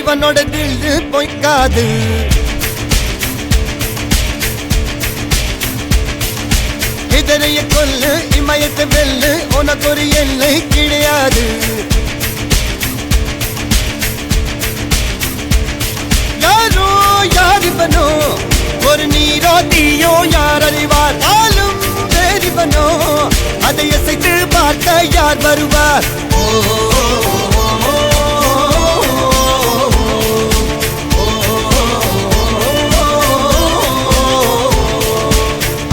இவனோட தில்லு பொய்க்காது. இதனைய கொல்லு இமயத்தை வெல்லு உனக்கு ஒரு எல்லை கிடையாது. யாரோ யாரிவனோ ஒரு நீரோ தீயோ யார் அறிவார். ஆளும் வேறிவனோ அதை அசைத்து பார்க்க யார் வருவார்.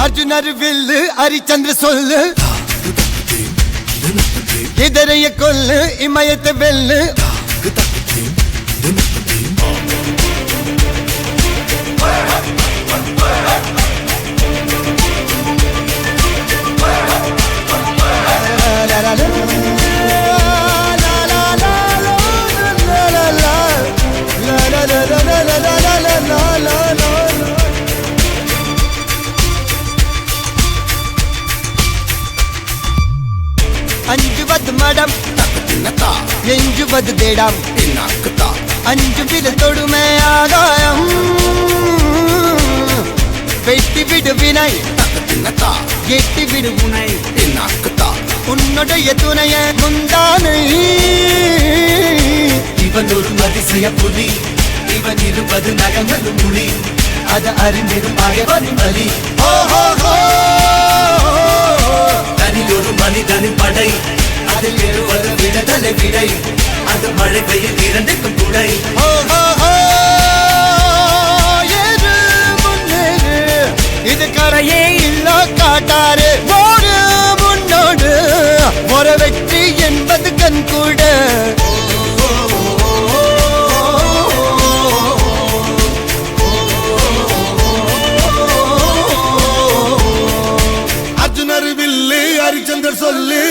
அர்ஜுனர் வில்லு ஹரிச்சந்திர சொல்லு இதரைய கொல்லு இமயத்தை வெல்லு. அஞ்சுவது மடம் எஞ்சுவது தேடம். அஞ்சு விரல் தொடுமை ஆகாயம் வெட்டி விடு வினை எட்டி விடு உனை. உன்னுடைய துணைய முந்தானை இவன் ஒரு அதிசய புலி. இவன் இருப்பது நகங்களும் மொழி. அது அறிந்திடும் ஆயவனின் வலி. தனியொரு மனிதனின் படை. அதில் எழுவது விடுதலை விடை. அது மழை பெய்யும் இரண்டுக்கும் துணை. இது கரையே இல்ல காட்டாரு ஓடு முன்னோடு ஒரு வெற்றி என்பது கண் கூட. அர்ஜுனர் வில்லு ஹரிச்சந்தர் சொல்லு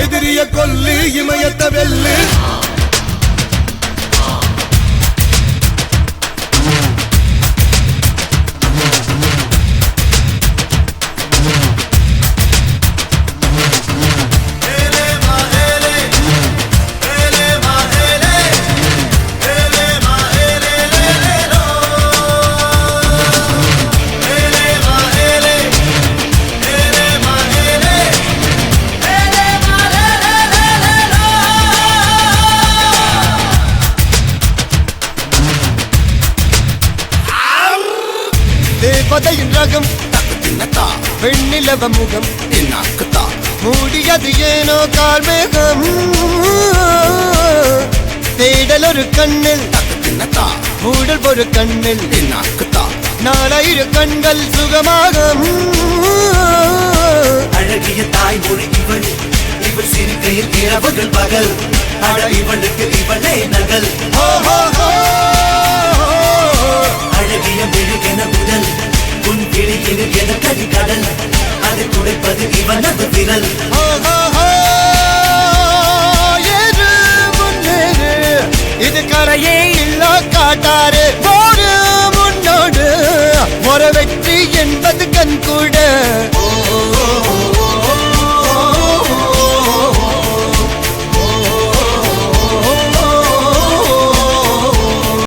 எதிரிய கொல்லு இமயத்தை வெல்லு. தேவதையின் ரகம் வெண்ணிலவ முகம் மூடியது ஏனோ கார்மேகம். தேடல் ஒரு கண்ணில் மூடல் ஒரு கண்ணில் நாலாயிர கண்கள் சுகமாக. அழகிய தாய்மொழி இவள். இவள் சிரிக்கையில் இரவுகள் பகல். அழ இவளுக்கு இவளே நகல். அழகிய மெழுகென உடல். உன் கிளியில் என கடி கடல். அதை துடைப்பது இவனது விரல். இது கரையே இல்ல காட்டாரு ஓடு முன்னோடு ஒரு வெற்றி என்பது கண் கூட.